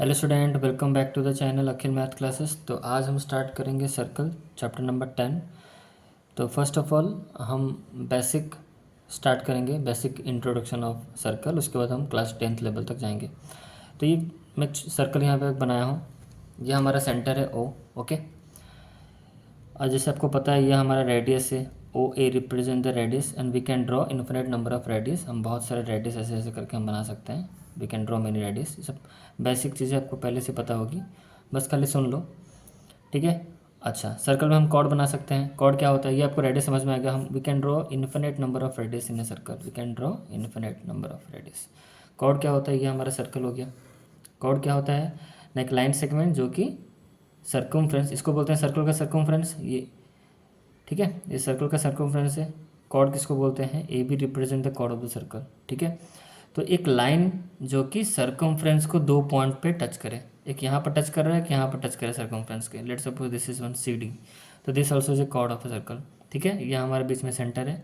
Hello student, welcome back to the channel Akhil math classes. तो आज हम स्टार्ट करेंगे सर्कल चैप्टर नंबर 10। तो फर्स्ट ऑफ ऑल हम बेसिक स्टार्ट करेंगे, बेसिक इंट्रोडक्शन ऑफ सर्कल। उसके बाद हम क्लास 10th लेवल तक जाएंगे। तो ये मैं सर्कल यहाँ पे बनाया हूँ। ये हमारा सेंटर है ओ, ओके। और जैसे आपको पता है ये हमारा रेडियस है, O A represent the radius and we can draw infinite number of radius. हम बहुत सारे रेडियस ऐसे ऐसे करके हम बना सकते हैं। We can draw many radius. ये सब बेसिक चीज़ें आपको पहले से पता होगी, बस खाली सुन लो, ठीक है। अच्छा, सर्कल में हम कॉर्ड बना सकते हैं। कॉर्ड क्या होता है ये आपको रेडियस समझ में आ गया। हम we can draw infinite number of radius in a circle. We can draw infinite number of radius. Chord क्या होता है, ये हमारा सर्कल हो गया। कॉर्ड क्या होता है, एक लाइन सेगमेंट जो कि सर्कमफ्रेंस, इसको बोलते हैं सर्कल का सर्कमफ्रेंस, ये ठीक है। ये सर्कल का सर्कमफ्रेंस है। कॉर्ड किसको बोलते हैं, A B represent the chord of the circle, ठीक है। तो एक लाइन जो कि सर्कमफ्रेंस को दो पॉइंट पे टच करे, एक यहाँ पर टच कर रहा है, एक यहाँ पर टच करे सर्कमफ्रेंस के। Let's suppose this is one C D, तो this also is a chord of a circle, ठीक है। ये हमारे बीच में सेंटर है।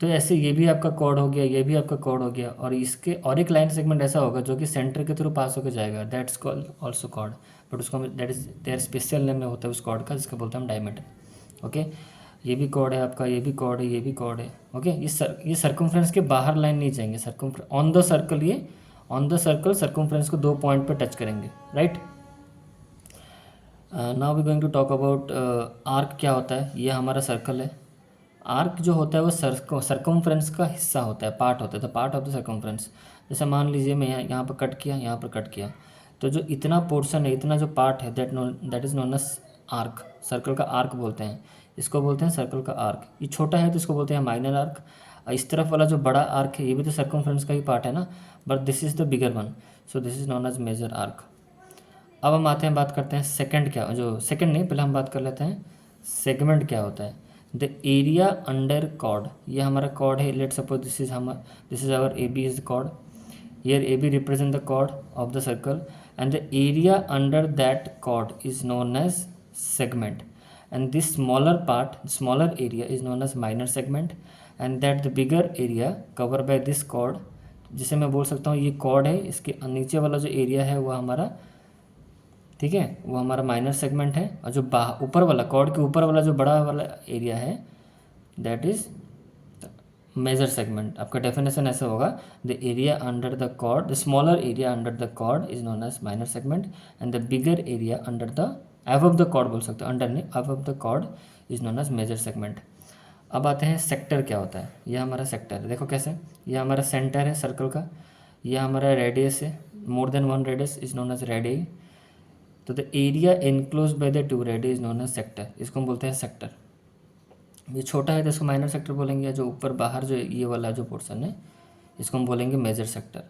तो ऐसे ये भी आपका कॉर्ड हो गया, ये भी आपका कॉर्ड हो गया, और इसके और एक लाइन सेगमेंट ऐसा होगा जो कि सेंटर के थ्रू पास होकर जाएगा, that's called also chord. But उसको that is their special name में होता है उस कॉर्ड का, जिसका बोलते हैं हम डायमीटर, ओके। ये भी कॉर्ड है आपका, ये भी कॉर्ड है, ये भी कॉर्ड है, ओके। ये सर्कमफ्रेंस के बाहर लाइन नहीं जाएंगे, सर्कमफ्रेंस ऑन द सर्कल, ये ऑन द सर्कल सर्कमफ्रेंस को दो पॉइंट पे टच करेंगे, right. Now we going to talk about arc क्या होता है। ये हमारा सर्कल है। आर्क जो होता है वो सर्कमफ्रेंस का हिस्सा होता है, पार्ट होता है, the part of the circumference. जैसे मान लीजिए मैं यहाँ पर कट किया, यहाँ पर कट किया, तो जो इतना पोर्शन है, इतना जो पार्ट है, that is known as arc. Circle का आर्क बोलते हैं, इसको बोलते हैं सर्कल का आर्क। ये छोटा है तो इसको बोलते हैं माइनर आर्क। और इस तरफ वाला जो बड़ा आर्क है ये भी तो सर्कमफ्रेंस का ही पार्ट है ना, but this is the bigger one, so this is known as major arc. अब हम आते हैं, बात करते हैं सेकंड क्या, जो सेकंड नहीं, पहले हम बात कर लेते हैं सेगमेंट क्या होता है। द एरिया अंडर कॉर्ड, ये हमारा कॉर्ड है। Let suppose this is our A B is the chord. Here A B represent the chord of the circle and the area under that chord is known as segment, and this smaller area is known as minor segment, and that the bigger area covered by this chord, जिसे मैं बोल सकता हूँ ये cord है, इसके नीचे वाला जो एरिया है वो हमारा, ठीक है, वो हमारा माइनर सेगमेंट है। और जो ऊपर वाला, कॉर्ड के ऊपर वाला जो बड़ा वाला एरिया है, दैट इज मेजर सेगमेंट। आपका डेफिनेशन ऐसा होगा, the area under the chord, the smaller area under the chord is known as minor segment and the bigger area under the above the chord, बोल सकते हो, under नहीं, above the chord is known as major segment. अब आते हैं sector क्या होता है। यह हमारा सेक्टर है, देखो कैसे, यह हमारा सेंटर है सर्कल का, यह हमारा रेडियस है, more than one radius is known as radius. तो the area enclose by the two radius is known as sector, इसको हम बोलते हैं सेक्टर। ये छोटा है तो इसको माइनर सेक्टर बोलेंगे, जो ऊपर बाहर जो ये वाला जो पोर्शन है इसको हम बोलेंगे मेजर सेक्टर।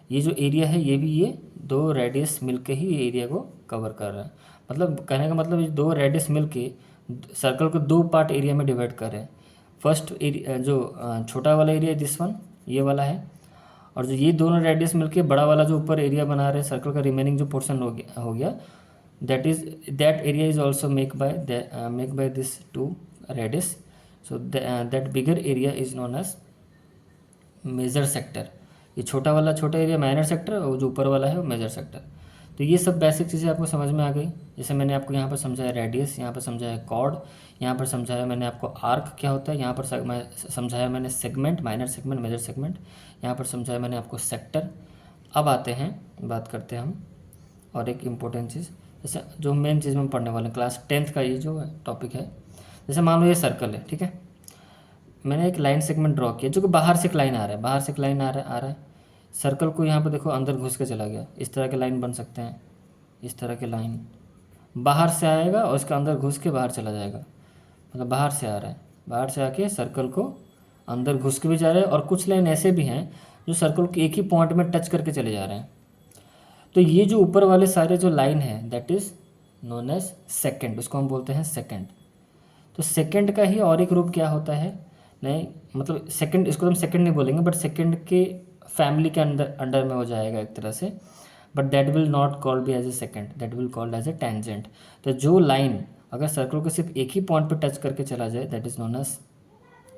ये जो एरिया है ये भी, ये दो रेडियस मिलके ही ये एरिया को कवर कर रहा है। मतलब कहने का मतलब ये दो रेडियस मिलके सर्कल को दो पार्ट एरिया में डिवाइड कर रहे हैं। फर्स्ट एरिया जो छोटा वाला एरिया दिस वन, ये वाला है, और जो ये दोनों रेडियस मिलके बड़ा वाला जो ऊपर एरिया बना रहे हैं सर्कल का, रिमेनिंग जो पोर्शन हो गया that area is also make by this two radius, so that bigger area is known as major sector. ये छोटा एरिया माइनर सेक्टर, और जो ऊपर वाला है वो मेजर सेक्टर। तो ये सब बेसिक चीज़ें आपको समझ में आ गई। जैसे मैंने आपको यहाँ पर समझाया रेडियस, यहाँ पर समझाया कॉर्ड, यहाँ पर समझाया मैंने आपको आर्क क्या होता है, यहाँ पर समझाया मैंने segment, minor segment, major segment, यहाँ पर समझाया मैंने आपको सेक्टर। अब आते हैं, बात करते हैं हम और एक इम्पोर्टेंट चीज़, जैसे जो मेन चीज़ में पढ़ने वाले हैं क्लास 10th का ये जो टॉपिक है। जैसे मान लो ये सर्कल है, ठीक है, मैंने एक लाइन सेगमेंट ड्रॉ किया जो कि बाहर से एक लाइन आ रहा है, बाहर से एक लाइन आ रहा है। सर्कल को यहाँ पर देखो अंदर घुस के चला गया, इस तरह के लाइन बन सकते हैं, इस तरह के लाइन बाहर से आएगा और इसके अंदर घुस के बाहर चला जाएगा। मतलब बाहर से आ रहा है, बाहर से आके सर्कल को अंदर घुस के भी जा रहे हैं, और कुछ लाइन ऐसे भी हैं जो सर्कल को एक ही पॉइंट में टच करके चले जा रहे हैं। तो ये जो ऊपर वाले सारे जो लाइन है that is known as secant, उसको हम बोलते हैं सेकेंड। तो सेकंड का ही और एक रूप क्या होता है, नहीं मतलब सेकंड, इसको हम सेकंड नहीं बोलेंगे, बट सेकंड के फैमिली के अंडर में हो जाएगा एक तरह से, but that will not called be as a secant, that will called as a tangent. तो जो लाइन अगर सर्कल को सिर्फ एक ही पॉइंट पे टच करके चला जाए दैट इज़ नोन एज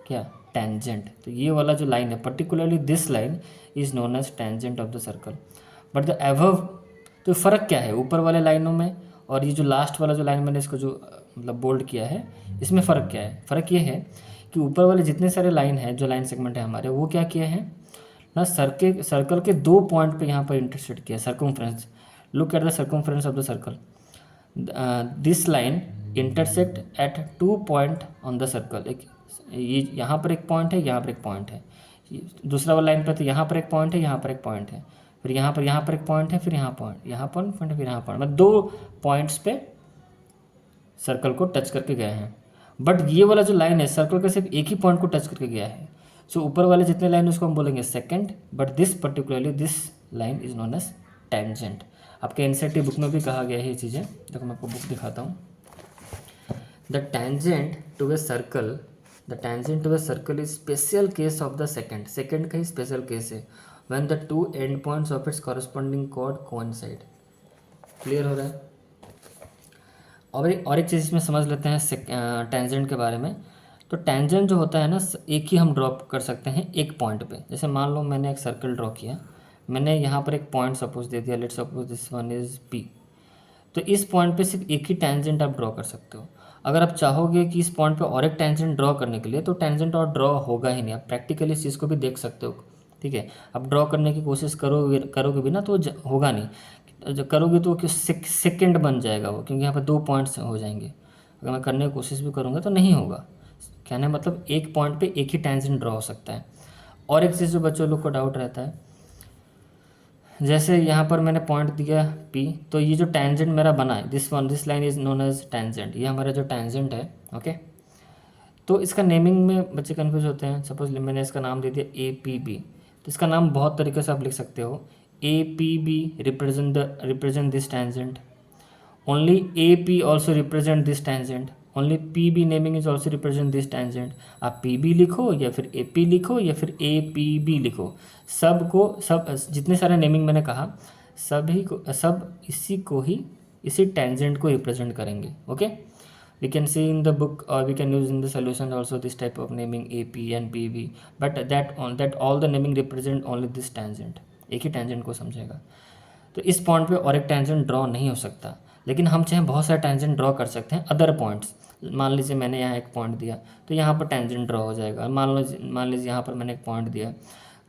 क्या, टेंजेंट। तो ये वाला जो लाइन है, particularly this line is known as tangent of the circle. But the above तो फ़र्क क्या है ऊपर वाले लाइनों में और ये जो लास्ट वाला जो लाइन मैंने इसको जो मतलब बोल्ड किया है, इसमें फ़र्क क्या है? फ़र्क ये है कि ऊपर वाले जितने सारे लाइन हैं, जो लाइन सेगमेंट है हमारे, वो क्या किए हैं ना, सर्कल के 2 पॉइंट पे यहाँ पर इंटरसेक्ट किया, circumference. Look at the circumference of the circle. This line intersect at 2 point on the circle. एक ये यहाँ पर एक पॉइंट है, यहाँ पर एक पॉइंट है। दूसरा वाला लाइन पर तो यहाँ पर एक पॉइंट है, यहाँ पर एक पॉइंट है, फिर यहाँ पर एक पॉइंट है, फिर यहाँ पॉइंट, फिर यहाँ पॉइंट, मतलब 2 पॉइंट्स पे सर्कल को टच करके गए हैं। बट ये वाला जो लाइन है सर्कल का सिर्फ एक ही पॉइंट को टच करके गया है। सो ऊपर वाले जितने लाइन उसको हम बोलेंगे secant, but this particularly this line is known as tangent. आपके एनसीईआरटी बुक में भी कहा गया है ये चीज़ें। देखो मैं आपको बुक दिखाता हूँ। The tangent to a circle, the tangent to a circle is special case of the secant. Secant का ही स्पेशल केस है when the 2 end points of its corresponding chord coincide. Clear हो रहा है? और एक चीज़ इसमें समझ लेते हैं टेंजेंट के बारे में। तो टेंजेंट जो होता है ना, एक ही हम ड्रॉ कर सकते हैं एक पॉइंट पे। जैसे मान लो मैंने एक सर्कल ड्रॉ किया, मैंने यहाँ पर एक पॉइंट सपोज दे दिया, let's suppose this one is P. तो इस पॉइंट पे सिर्फ एक ही टेंजेंट आप ड्रॉ कर सकते हो। अगर आप चाहोगे कि इस पॉइंट पे और एक टेंजेंट ड्रॉ करने के लिए, तो टेंजेंट और ड्रॉ होगा ही नहीं। आप प्रैक्टिकली इस चीज़ को भी देख सकते हो, ठीक है। आप ड्रॉ करने की कोशिश करोगे भी ना तो होगा नहीं। जब करोगे तो सेकेंड बन जाएगा वो, क्योंकि यहाँ पर 2 पॉइंट्स हो जाएंगे। अगर मैं करने की कोशिश भी करूँगा तो नहीं होगा। कहने मतलब एक पॉइंट पे एक ही टेंजेंट ड्रॉ हो सकता है। और एक चीज़ जो बच्चों लोग को डाउट रहता है, जैसे यहाँ पर मैंने पॉइंट दिया P, तो ये जो टेंजेंट मेरा बना है, this line is known as tangent. ये हमारा जो टेंजेंट है, ओके। तो इसका नेमिंग में बच्चे कन्फ्यूज होते हैं। सपोज मैंने इसका नाम दे दिया APB, तो इसका नाम बहुत तरीके से आप लिख सकते हो। APB represent this tangent, only AP also represent this tangent, only PB naming is also represent this tangent। आप PB लिखो या फिर AP लिखो या फिर APB लिखो, सब जितने सारे नेमिंग मैंने कहा सब इसी टेंजेंट को रिप्रेजेंट करेंगे। Okay, we can see in the book और we can use in the solution also this type of naming AP and PB, but that all the naming represent only this tangent, एक ही tangent को समझेगा। तो इस point पे और एक टेंजेंट ड्रॉ नहीं हो सकता, लेकिन हम चाहे बहुत सारे टेंजेंट ड्रॉ कर सकते हैं अदर पॉइंट्स। मान लीजिए मैंने यहाँ एक पॉइंट दिया तो यहाँ पर टेंजेंट ड्रॉ हो जाएगा। मान लीजिए यहाँ पर मैंने एक पॉइंट दिया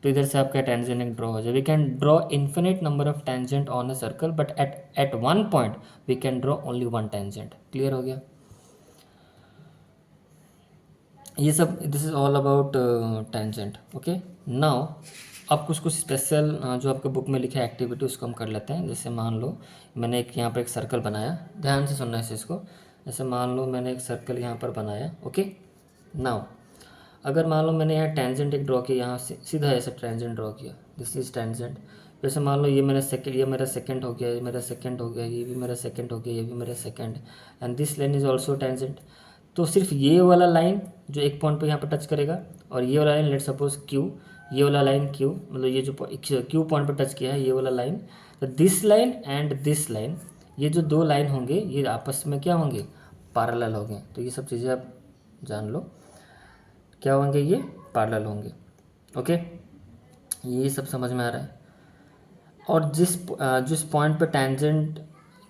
तो इधर से आपका टेंजेंट एक ड्रॉ हो जाए। We can draw infinite number of tangent on a circle, but at one point we can draw only one tangent. Clear हो गया? ये सब this is all about tangent. Okay, now अब कुछ स्पेशल जो आपके बुक में लिखा है एक्टिविटी, उसको हम कर लेते हैं। जैसे मान लो मैंने एक यहाँ पर एक सर्कल बनाया, ध्यान से सुनना है इस चीज़ को। जैसे मान लो मैंने एक सर्कल यहाँ पर बनाया, ओके। नाउ अगर मान लो मैंने यहाँ टेंजेंट एक ड्रॉ किया, यहाँ से सीधा ऐसे टेंजेंट ड्रॉ किया, दिस इज टेंजेंट। जैसे मान लो ये मेरा सेकंड हो गया, ये मेरा सेकंड हो गया, ये भी मेरा सेकंड हो गया, ये भी मेरा second, and this line is also tangent. तो सिर्फ ये वाला लाइन जो एक पॉइंट पे यहाँ पर टच करेगा, और ये वाला लाइन लेट सपोज Q, ये वाला लाइन Q, मतलब ये जो Q पॉइंट पे टच किया है ये वाला लाइन, तो this line and this line, ये जो 2 लाइन होंगे ये आपस में क्या होंगे, पैरेलल होंगे। तो ये सब चीज़ें आप जान लो क्या होंगे, ये पैरेलल होंगे। ओके, ये सब समझ में आ रहा है? और जिस पॉइंट पे टेंजेंट,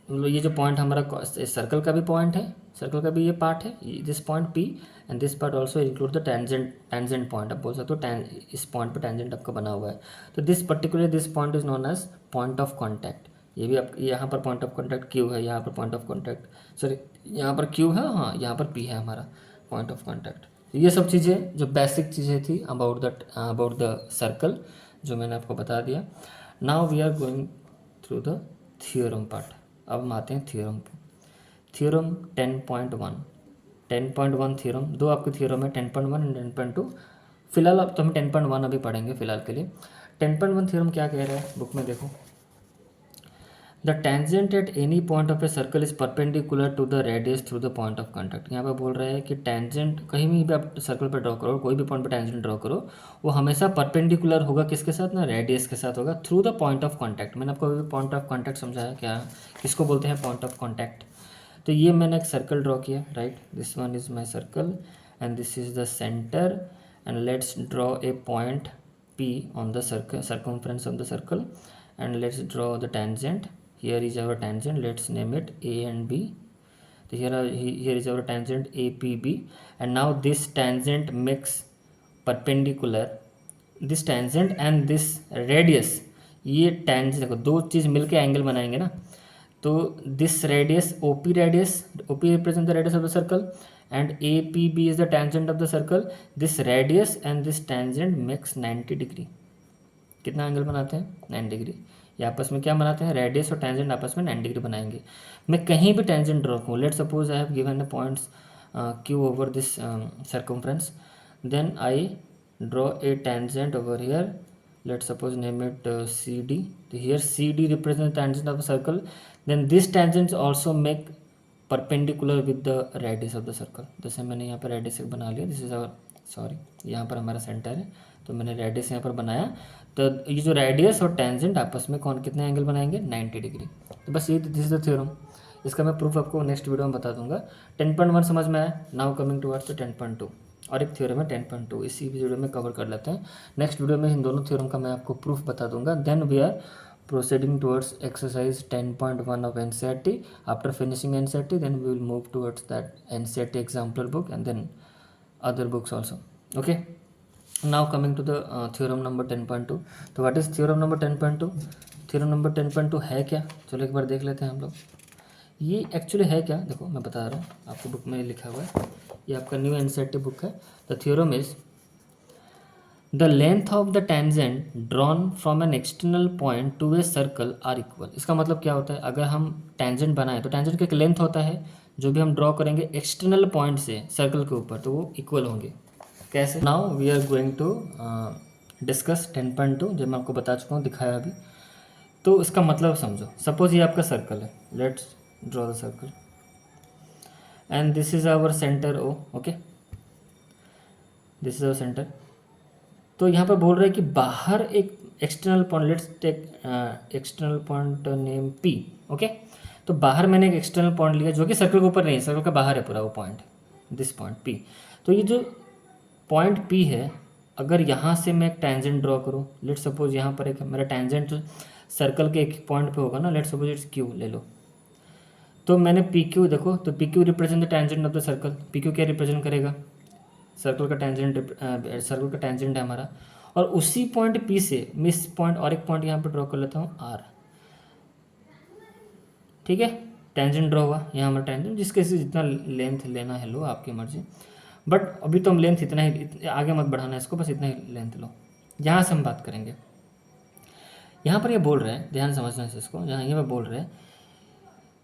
मतलब ये जो पॉइंट हमारा सर्कल का भी पॉइंट है, सर्कल का भी ये पार्ट है, this point P and this part also include the tangent point. आप बोल सकते हो इस पॉइंट पे टेंजेंट आपका बना हुआ है। तो this point is known as point of contact. ये भी आप यहाँ पर पॉइंट ऑफ कॉन्टैक्ट Q है, यहाँ पर पॉइंट ऑफ कॉन्टैक्ट सॉरी यहाँ पर Q है, हाँ यहाँ पर P है हमारा पॉइंट ऑफ कॉन्टैक्ट। ये सब चीज़ें जो बेसिक चीज़ें थी अबाउट द सर्कल, जो मैंने आपको बता दिया। Now we are going through the theorem part. अब हम आते हैं थियोरम पे। थियोरम 10.1 थियोरम, 2 आपके थियोरम है 10.1 एंड 10.2। फिलहाल अब तो हम 10.1 अभी पढ़ेंगे फिलहाल के लिए। 10.1 थियोरम क्या कह रहा है, बुक में देखो। The tangent at any point of a circle is perpendicular to the radius through the point of contact. यहाँ पर बोल रहा है कि टेंजेंट कहीं भी आप सर्कल पर ड्रॉ करो, कोई भी पॉइंट पर टेंजेंट ड्रॉ करो, वो हमेशा परपेंडिकुलर होगा किसके साथ ना, रेडियस के साथ होगा, through the point of contact. मैंने आपको अभी पॉइंट ऑफ कॉन्टैक्ट समझाया, क्या किसको बोलते हैं पॉइंट ऑफ कॉन्टैक्ट। तो ये मैंने एक सर्कल ड्रॉ किया, right, this one is my circle and this is the centre, and let's draw a point P on the circumference of the circle, and let's draw the tangent here is our tangent, let's name it A and B. So here is our tangent APB, and now this tangent makes perpendicular this tangent and this radius. ये tangent देखो, दो चीज़ मिलके angle बनाएंगे ना, तो this radius OP radius, OP represent the radius of the circle and APB is the tangent of the circle. This radius and this tangent makes 90 degree. कितना angle बनाते हैं? 90 डिग्री. ये आपस में क्या बनाते हैं? रेडियस और टेंजेंट आपस में 90 डिग्री बनाएंगे. मैं कहीं भी टेंजेंट ड्रॉ करूँ, let suppose I have given the points Q over this circumference, then I draw a tangent over here. Let's suppose name it CD. So here CD represents the tangent of a circle. Then this tangent also make perpendicular with the radius of the circle. जैसे मैंने यहाँ पर radius एक बना लिया. This is our, sorry, यहाँ पर हमारा सेंटर है, तो मैंने रेडियस यहाँ पर बनाया. तो ये जो रेडियस और टेंजेंट आपस में कौन कितने एंगल बनाएंगे? 90 डिग्री. तो बस ये दिस इज द थ्योरम. इसका मैं प्रूफ आपको नेक्स्ट वीडियो में बता दूंगा. 10.1 समझ में आया. नाउ कमिंग टुवर्ड्स द 10.2 और एक थ्योरम है 10.2. इसी वीडियो में कवर कर लेते हैं. नेक्स्ट वीडियो में इन दोनों थ्योरम का मैं आपको प्रूफ बता दूंगा. Then we are proceeding towards exercise 10.1 of NCERT. After finishing NCERT then we will move towards that NCERT example book and then other books also. Okay, now coming to the theorem number 10.2. तो what is theorem number 10.2? theorem number 10.2 है क्या? चलो एक बार देख लेते हैं हम लोग. ये एक्चुअली है क्या? देखो मैं बता रहा हूँ आपको, बुक में लिखा हुआ है, ये आपका न्यू NCERT बुक है. The theorem is the length of the tangent drawn from an external point to a circle are equal. इसका मतलब क्या होता है? अगर हम टेंजेंट बनाएं तो टेंजेंट का एक लेंथ होता है, जो भी हम ड्रॉ करेंगे एक्सटर्नल पॉइंट से सर्कल के ऊपर, तो वो इक्वल होंगे. कैसे? Now we are going to discuss 10.2, जो मैं आपको बता चुका हूँ, दिखाया अभी. तो इसका मतलब समझो. सपोज ये आपका सर्कल है, let's draw the circle and this is our centre O. Okay, this is our centre. तो यहाँ पर बोल रहे हैं कि बाहर एक external point, let's take external point name P. Okay, तो बाहर मैंने एक एक्सटर्नल पॉइंट लिया जो कि सर्कल के ऊपर नहीं है, सर्कल का बाहर है पूरा वो पॉइंट, दिस पॉइंट P. तो ये जो पॉइंट P है, अगर यहाँ से मैं एक टेंजेंट ड्रॉ करूँ, लेट सपोज यहाँ पर एक मेरा टेंजेंट सर्कल के एक पॉइंट पे होगा ना, लेट सपोज इट्स Q ले लो. तो मैंने PQ देखो, तो PQ represent the tangent of the circle. PQ क्या रिप्रेजेंट करेगा? सर्कल का टेंजेंट, सर्कल का टेंजेंट है हमारा. और उसी पॉइंट P से मैं इस पॉइंट और एक पॉइंट यहाँ पर ड्रॉ कर लेता हूँ R. ठीक है, टेंजेंट ड्रॉ हुआ यहाँ हमारा टेंजेंट, जिसके से जितना लेंथ लेना है लो, आपकी मर्जी. बट अभी तो हम लेंथ इतना ही, आगे मत बढ़ाना इसको, बस इतना ही लेंथ लो. यहाँ से हम बात करेंगे. यहाँ पर ये बोल रहे हैं, ध्यान समझना है इसको. यहाँ ये बोल रहे हैं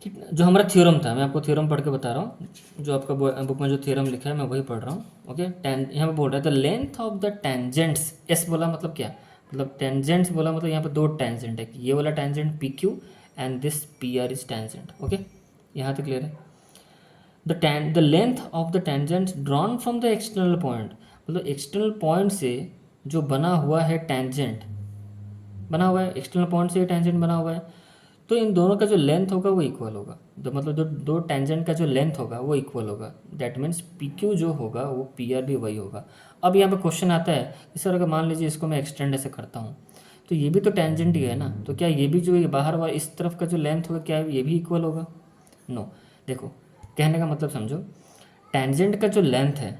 कि जो हमारा थ्योरम था, मैं आपको थ्योरम पढ़ के बता रहा हूँ, जो आपका बुक में जो थ्योरम लिखा है मैं वही पढ़ रहा हूँ. ओके, यहाँ पर बोल रहा है the length of the tangents. S बोला मतलब क्या? मतलब टेंजेंट्स बोला मतलब यहाँ पर दो टेंजेंट है. ये वाला tangent PQ and this PR is tangent. Okay, यहाँ तक क्लियर है. the length of the tangent drawn from the external point, मतलब एक्सटर्नल पॉइंट से जो बना हुआ है टेंजेंट, बना हुआ है एक्सटर्नल पॉइंट से टेंजेंट बना हुआ है, तो इन दोनों का जो लेंथ होगा वो इक्वल होगा. तो मतलब जो दो टेंजेंट का जो लेंथ होगा वो इक्वल होगा. दैट मीन्स PQ जो होगा वो PR भी वही होगा. अब यहाँ पे क्वेश्चन आता है कि सर अगर मान लीजिए इसको मैं एक्सटेंड ऐसे करता हूँ, तो ये भी तो टेंजेंट ही है ना, तो क्या ये भी जो ये बाहर हुआ इस तरफ का जो लेंथ होगा, क्या ये भी इक्वल होगा? नो. देखो, कहने का मतलब समझो, टेंजेंट का जो लेंथ है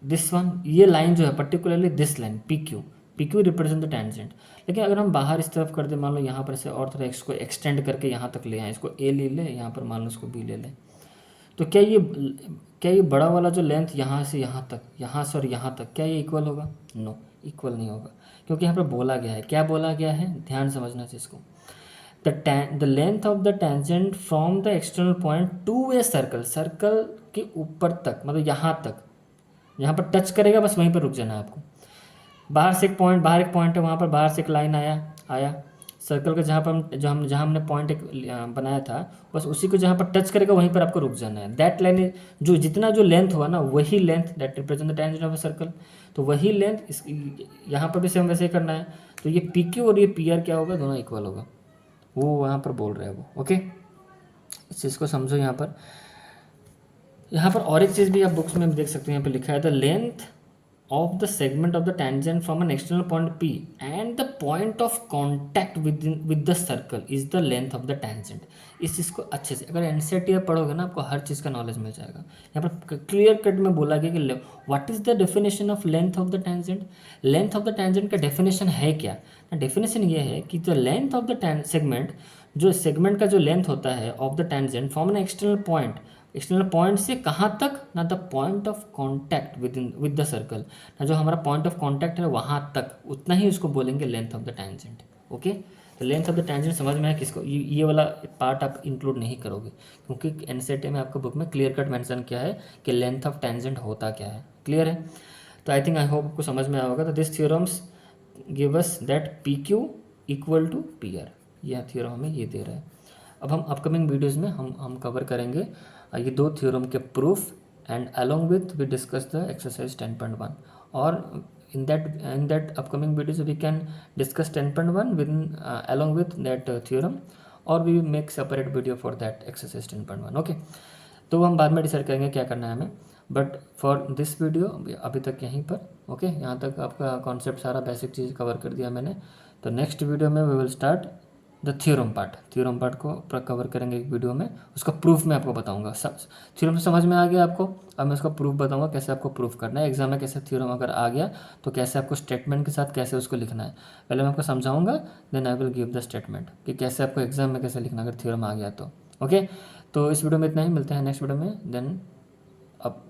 दिस वन, ये लाइन जो है particularly this line PQ represent the tangent. लेकिन अगर हम बाहर इस तरफ कर दे, मान लो यहाँ पर से और थोड़ा इसको एक्सटेंड करके यहाँ तक ले आए, इसको A ले ले, यहाँ पर मान लो इसको B ले ले, तो क्या ये बड़ा वाला जो लेंथ यहाँ से यहाँ तक, यहाँ से और यहाँ तक, क्या ये इक्वल होगा? नो, इक्वल नहीं होगा. क्योंकि यहाँ पर बोला गया है, क्या बोला गया है, ध्यान समझना चाहिए इसको. the length of the tangent from the external point to a circle, circle के ऊपर तक, मतलब यहाँ तक, यहाँ पर टच करेगा बस वहीं पर रुक जाना है आपको. बाहर से एक पॉइंट, बाहर एक पॉइंट है, वहाँ पर बाहर से एक लाइन आया सर्कल का, जहाँ पर जहाँ हमने पॉइंट एक बनाया था, बस उसी को जहाँ पर टच करेगा वहीं पर आपको रुक जाना है. दैट लाइन जो जितना जो लेंथ हुआ ना, वही length that represent the tangent of a circle. तो वही लेंथ इस यहाँ पर भी सेम वैसे ही करना है. तो ये PQ और ये PR क्या होगा? दोनों इक्वल होगा. वो वहाँ पर बोल रहे हैं वो. ओके, इस चीज़ को समझो. यहाँ पर और एक चीज़ भी आप बुक्स में देख सकते हो, यहाँ पर लिखा है the length of the segment of the tangent from an external point P and the point of contact with the circle is the length of the tangent। इस चीज़ को अच्छे से अगर एनसीईआरटी पढ़ोगे ना आपको हर चीज़ का नॉलेज मिल जाएगा। यहाँ पर क्लियर कट में बोला गया कि what is the definition of length of the tangent. Length of the tangent का डेफिनेशन है क्या? डेफिनेशन ये है कि the length of the segment, जो सेगमेंट का जो लेंथ होता है of the tangent from an external point, external point से कहाँ तक ना, the point of contact with the circle, ना जो हमारा पॉइंट ऑफ कॉन्टैक्ट है वहाँ तक, उतना ही उसको बोलेंगे length of the tangent. Okay, तो लेंथ ऑफ द टेंजेंट समझ में है किसको? ये वाला पार्ट आप इंक्लूड नहीं करोगे क्योंकि एनसीईआरटी में आपको बुक में क्लियर कट मेंशन किया है कि लेंथ ऑफ टेंजेंट होता क्या है। क्लियर है? तो आई थिंक आई होप आपको समझ में आया होगा। तो this theorems give us that P Q equal to P R, यह थ्योरम हमें ये दे रहा है। अब हम अपकमिंग वीडियोज़ में हम कवर करेंगे ये दो थ्योरम के proof, and along with we discuss the exercise 10.1, और in that upcoming videos we can discuss 10.1 within along with that theorem, or we will make separate video for that exercise 10.1। Okay, तो हम बाद में decide करेंगे क्या करना है हमें, बट फॉर दिस वीडियो अभी तक यहीं पर। ओके, यहाँ तक आपका कॉन्सेप्ट सारा बेसिक चीज़ कवर कर दिया मैंने। तो नेक्स्ट वीडियो में we will start the theorem part को कवर करेंगे एक वीडियो में, उसका प्रूफ मैं आपको बताऊंगा। थ्योरम समझ में आ गया आपको, अब मैं उसका प्रूफ बताऊंगा कैसे आपको प्रूफ करना है। एग्जाम में कैसे थ्योरम अगर आ गया तो कैसे आपको स्टेटमेंट के साथ कैसे उसको लिखना है, पहले मैं आपको समझाऊंगा, then I will give the statement कि कैसे आपको एग्जाम में कैसे लिखना अगर थ्योरम आ गया तो। ओके, तो इस वीडियो में इतना ही, मिलते हैं नेक्स्ट वीडियो में। देन अब